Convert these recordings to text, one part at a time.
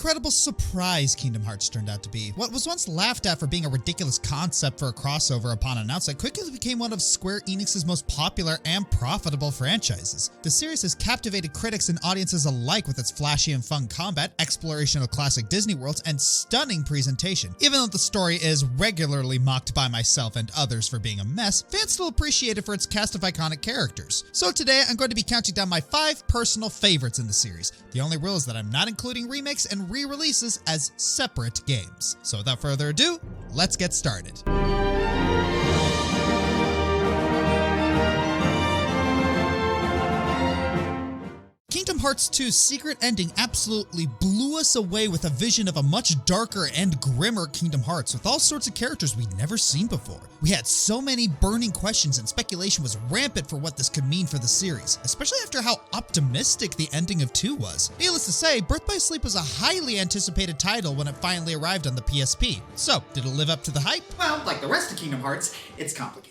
incredible surprise Kingdom Hearts turned out to be. What was once laughed at for being a ridiculous concept for a crossover upon announcement quickly became one of Square Enix's most popular and profitable franchises. The series has captivated critics and audiences alike with its flashy and fun combat, exploration of classic Disney worlds, and stunning presentation. Even though the story is regularly mocked by myself and others for being a mess, fans still appreciate it for its cast of iconic characters. So today I'm going to be counting down my 5 personal favorites in the series. The only rule is that I'm not including remakes and re-releases as separate games. So without further ado, let's get started. Kingdom Hearts 2's secret ending absolutely blew us away with a vision of a much darker and grimmer Kingdom Hearts with all sorts of characters we'd never seen before. We had so many burning questions and speculation was rampant for what this could mean for the series, especially after how optimistic the ending of 2 was. Needless to say, Birth by Sleep was a highly anticipated title when it finally arrived on the PSP. So, did it live up to the hype? Well, like the rest of Kingdom Hearts, it's complicated.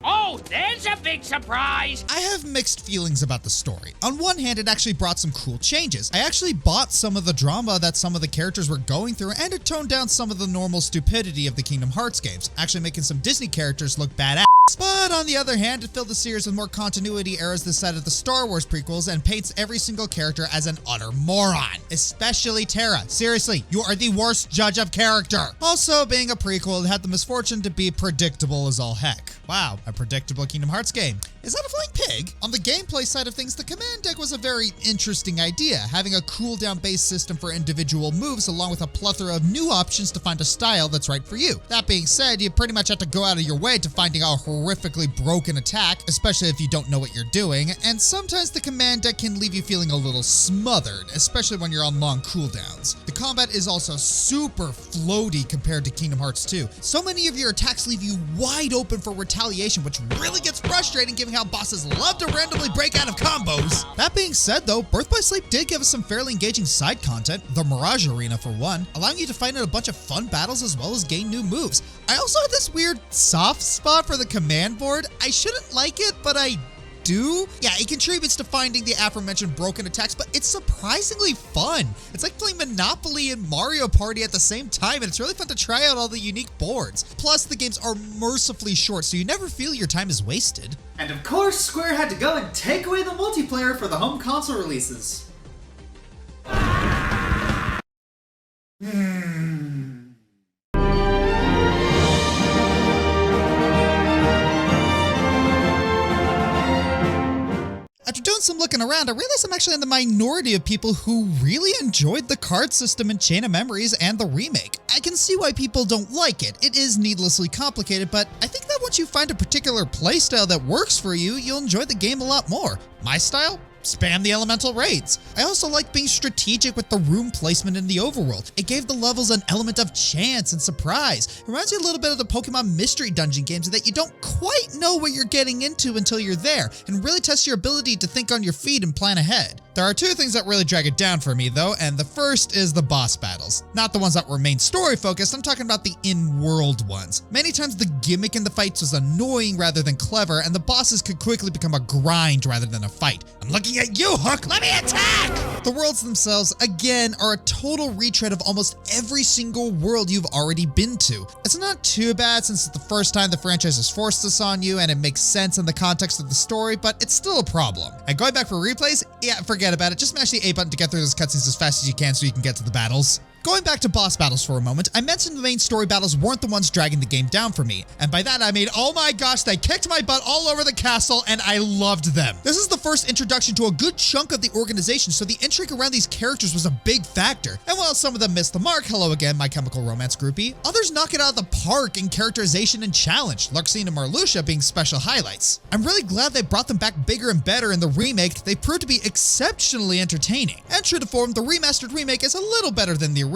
Oh, there's a big surprise! I have mixed feelings about the story. On one hand, it actually brought some cool changes. I actually bought some of the drama that some of the characters were going through, and it toned down some of the normal stupidity of the Kingdom Hearts games, actually making some Disney characters look badass. But on the other hand, it filled the series with more continuity errors this side of the Star Wars prequels and paints every single character as an utter moron. Especially Terra. Seriously, you are the worst judge of character. Also, being a prequel, it had the misfortune to be predictable as all heck. Wow, a predictable Kingdom Hearts game. Is that a flying pig? On the gameplay side of things, the command deck was a very interesting idea, having a cooldown based system for individual moves along with a plethora of new options to find a style that's right for you. That being said, you pretty much have to go out of your way to finding a horrifically broken attack, especially if you don't know what you're doing, and sometimes the command deck can leave you feeling a little smothered, especially when you're on long cooldowns. The combat is also super floaty compared to Kingdom Hearts 2. So many of your attacks leave you wide open for retaliation, which really gets frustrating given how bosses love to randomly break out of combos. That being said though, Birth by Sleep did give us some fairly engaging side content, the Mirage Arena for one, allowing you to fight in a bunch of fun battles as well as gain new moves. I also had this weird soft spot for the command board. I shouldn't like it, but I do. Yeah, it contributes to finding the aforementioned broken attacks, but it's surprisingly fun. It's like playing Monopoly and Mario Party at the same time, and it's really fun to try out all the unique boards. Plus, the games are mercifully short, so you never feel your time is wasted. And of course, Square had to go and take away the multiplayer for the home console releases. After doing some looking around, I realized I'm actually in the minority of people who really enjoyed the card system in Chain of Memories and the remake. I can see why people don't like it. It is needlessly complicated, but I think that once you find a particular playstyle that works for you, you'll enjoy the game a lot more. My style? Spam the elemental raids. I also like being strategic with the room placement in the overworld. It gave the levels an element of chance and surprise. It reminds you a little bit of the Pokemon mystery dungeon games that you don't quite know what you're getting into until you're there, and really tests your ability to think on your feet and plan ahead. There are 2 things that really drag it down for me though, and the first is the boss battles. Not the ones that were main story focused, I'm talking about the in-world ones. Many times the gimmick in the fights was annoying rather than clever, and the bosses could quickly become a grind rather than a fight. I'm looking at you, Hook! Let me attack! The worlds themselves, again, are a total retread of almost every single world you've already been to. It's not too bad since it's the first time the franchise has forced this on you and it makes sense in the context of the story, but it's still a problem. And going back for replays, yeah, forget about it. Just smash the A button to get through those cutscenes as fast as you can so you can get to the battles. Going back to boss battles for a moment, I mentioned the main story battles weren't the ones dragging the game down for me. And by that I mean, oh my gosh, they kicked my butt all over the castle and I loved them. This is the first introduction to a good chunk of the organization, so the intrigue around these characters was a big factor. And while some of them missed the mark, hello again, My Chemical Romance groupie, others knock it out of the park in characterization and challenge, Larxene and Marluxia being special highlights. I'm really glad they brought them back bigger and better in the remake. They proved to be exceptionally entertaining. And true to form, the remastered remake is a little better than the original.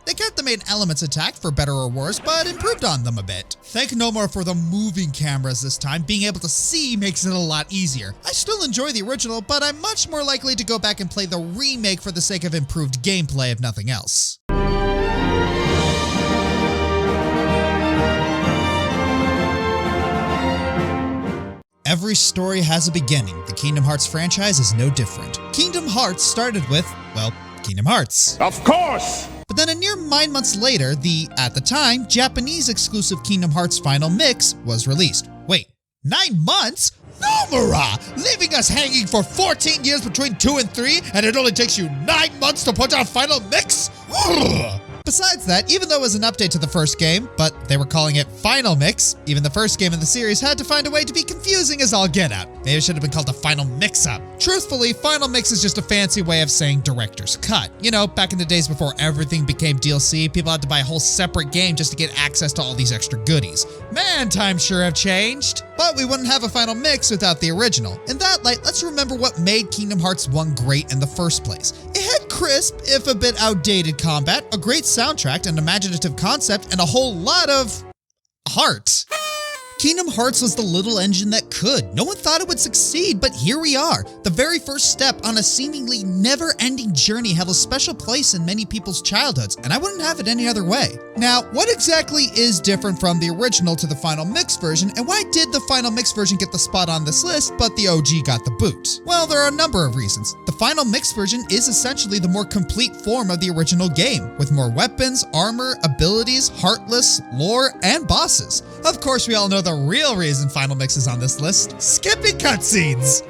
They kept the main elements intact for better or worse, but improved on them a bit. Thank Nomura for the moving cameras this time. Being able to see makes it a lot easier. I still enjoy the original, but I'm much more likely to go back and play the remake for the sake of improved gameplay if nothing else. Every story has a beginning. The Kingdom Hearts franchise is no different. Kingdom Hearts started with, well, Kingdom Hearts. Of course! But then a mere 9 months later, the, at the time, Japanese exclusive Kingdom Hearts Final Mix was released. Wait, 9 months? Nomura! Leaving us hanging for 14 years between 2 and 3, and it only takes you 9 months to put out Final Mix? Ugh. Besides that, even though it was an update to the first game, but they were calling it Final Mix, even the first game in the series had to find a way to be confusing as all get out. Maybe it should have been called the Final Mix-Up. Truthfully, Final Mix is just a fancy way of saying Director's Cut. You know, back in the days before everything became DLC, people had to buy a whole separate game just to get access to all these extra goodies. Man, times sure have changed. But we wouldn't have a Final Mix without the original. In that light, let's remember what made Kingdom Hearts 1 great in the first place. It had crisp, if a bit outdated combat, a great soundtrack, an imaginative concept, and a whole lot of heart. Kingdom Hearts was the little engine that could. No one thought it would succeed, but here we are. The very first step on a seemingly never-ending journey held a special place in many people's childhoods, and I wouldn't have it any other way. Now, what exactly is different from the original to the Final Mix version, and why did the Final Mix version get the spot on this list, but the OG got the boot? Well, there are a number of reasons. The Final Mix version is essentially the more complete form of the original game, with more weapons, armor, abilities, heartless, lore, and bosses. Of course, we all know the real reason Final Mix is on this list: skipping cutscenes.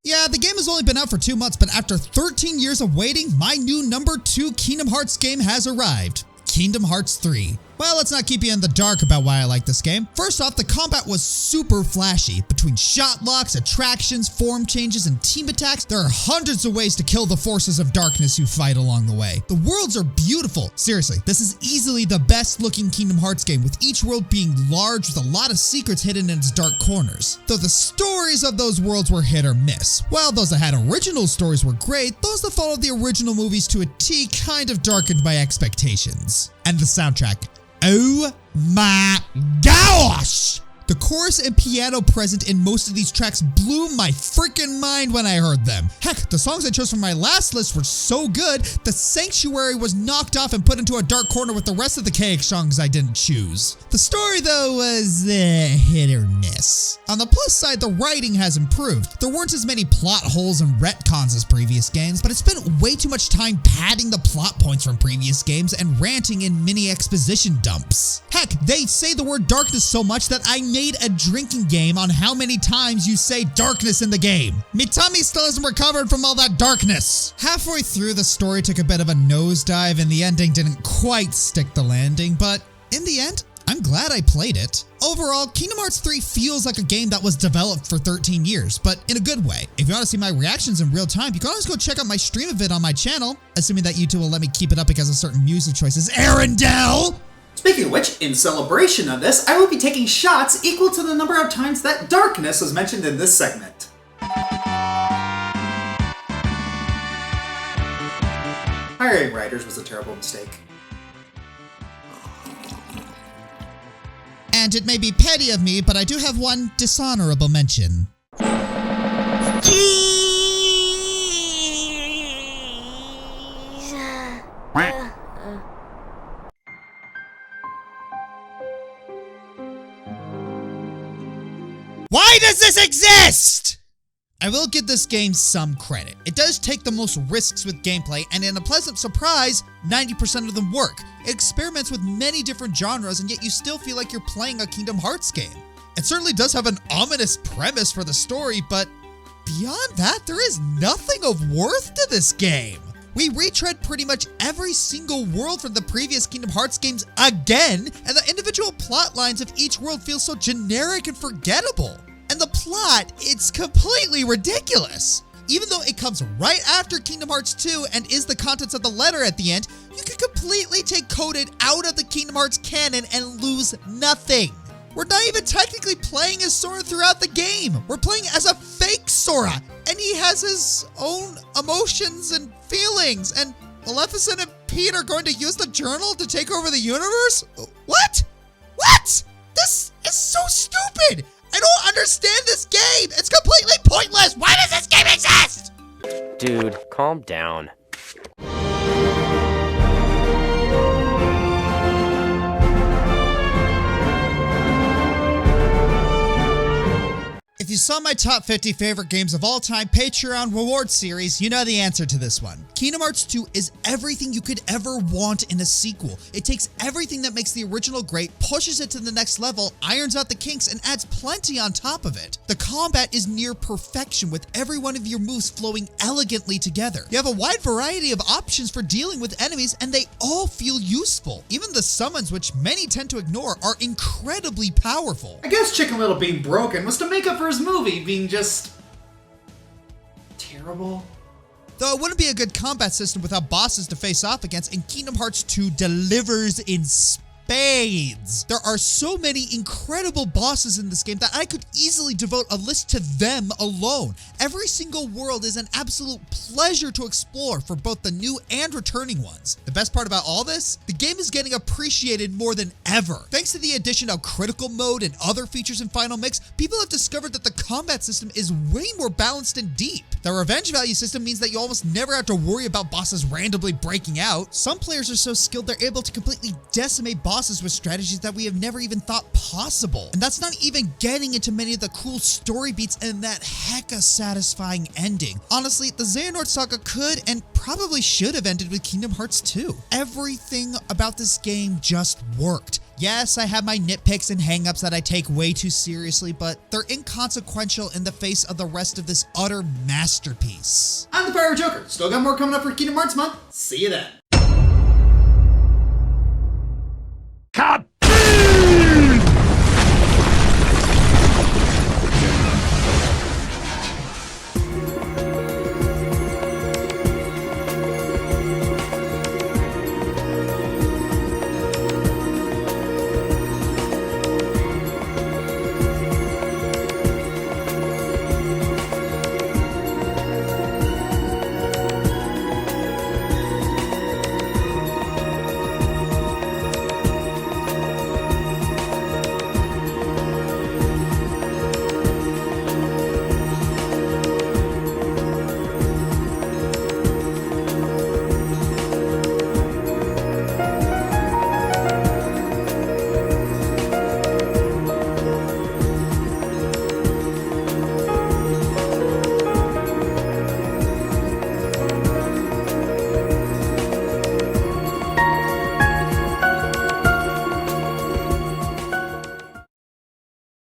Yeah, the game has only been out for 2 months, but after 13 years of waiting, my new number 2 Kingdom Hearts game has arrived: Kingdom Hearts 3. Well, let's not keep you in the dark about why I like this game. First off, the combat was super flashy. Between shot locks, attractions, form changes, and team attacks, there are hundreds of ways to kill the forces of darkness you fight along the way. The worlds are beautiful. Seriously, this is easily the best looking Kingdom Hearts game, with each world being large with a lot of secrets hidden in its dark corners. Though the stories of those worlds were hit or miss. While those that had original stories were great, those that followed the original movies to a T kind of darkened my expectations. And the soundtrack. Oh my gosh! The chorus and piano present in most of these tracks blew my freaking mind when I heard them. Heck, the songs I chose from my last list were so good, the Sanctuary was knocked off and put into a dark corner with the rest of the KX songs I didn't choose. The story, though, was hit or miss. On the plus side, the writing has improved. There weren't as many plot holes and retcons as previous games, but it spent way too much time padding the plot points from previous games and ranting in mini exposition dumps. Heck, they say the word darkness so much that I made a drinking game on how many times you say darkness in the game. Me tummy still hasn't recovered from all that darkness. Halfway through, the story took a bit of a nosedive and the ending didn't quite stick the landing, but in the end, I'm glad I played it. Overall, Kingdom Hearts 3 feels like a game that was developed for 13 years, but in a good way. If you want to see my reactions in real time, you can always go check out my stream of it on my channel, assuming that YouTube will let me keep it up because of certain music choices. Arendelle! Speaking of which, in celebration of this, I will be taking shots equal to the number of times that darkness was mentioned in this segment. Hiring writers was a terrible mistake. And it may be petty of me, but I do have one dishonorable mention. Why does this exist? I will give this game some credit. It does take the most risks with gameplay, and in a pleasant surprise, 90% of them work. It experiments with many different genres, and yet you still feel like you're playing a Kingdom Hearts game. It certainly does have an ominous premise for the story, but beyond that, there is nothing of worth to this game. We retread pretty much every single world from the previous Kingdom Hearts games again, and the individual plot lines of each world feel so generic and forgettable. And the plot, it's completely ridiculous. Even though it comes right after Kingdom Hearts 2 and is the contents of the letter at the end, you can completely take Coded out of the Kingdom Hearts canon and lose nothing. We're not even technically playing as Sora throughout the game. We're playing as a fake Sora, and he has his own emotions and feelings, and Maleficent and Pete are going to use the journal to take over the universe? What? What? This is so stupid! I don't understand this game! It's completely pointless! Why does this game exist? Dude, calm down. If you saw my top 50 favorite games of all time Patreon reward series, you know the answer to this one. Kingdom Hearts 2 is everything you could ever want in a sequel. It takes everything that makes the original great, pushes it to the next level, irons out the kinks, and adds plenty on top of it. The combat is near perfection, with every one of your moves flowing elegantly together. You have a wide variety of options for dealing with enemies, and they all feel useful. Even the summons, which many tend to ignore, are incredibly powerful. I guess Chicken Little being broken was to make up for his movie being just terrible. Though it wouldn't be a good combat system without bosses to face off against, and Kingdom Hearts 2 delivers in spades. There are so many incredible bosses in this game that I could easily devote a list to them alone. Every single world is an absolute pleasure to explore for both the new and returning ones. The best part about all this? The game is getting appreciated more than ever. Thanks to the addition of critical mode and other features in Final Mix, people have discovered that the combat system is way more balanced and deep. The revenge value system means that you almost never have to worry about bosses randomly breaking out. Some players are so skilled they're able to completely decimate bosses with strategies that we have never even thought possible. And that's not even getting into many of the cool story beats and that hecka satisfying ending. Honestly, the Xehanort Saga could and probably should have ended with Kingdom Hearts 2. Everything about this game just worked. Yes, I have my nitpicks and hangups that I take way too seriously, but they're inconsequential in the face of the rest of this utter masterpiece. I'm the Pirate Joker. Still got more coming up for Kingdom Hearts month. See you then. Cut!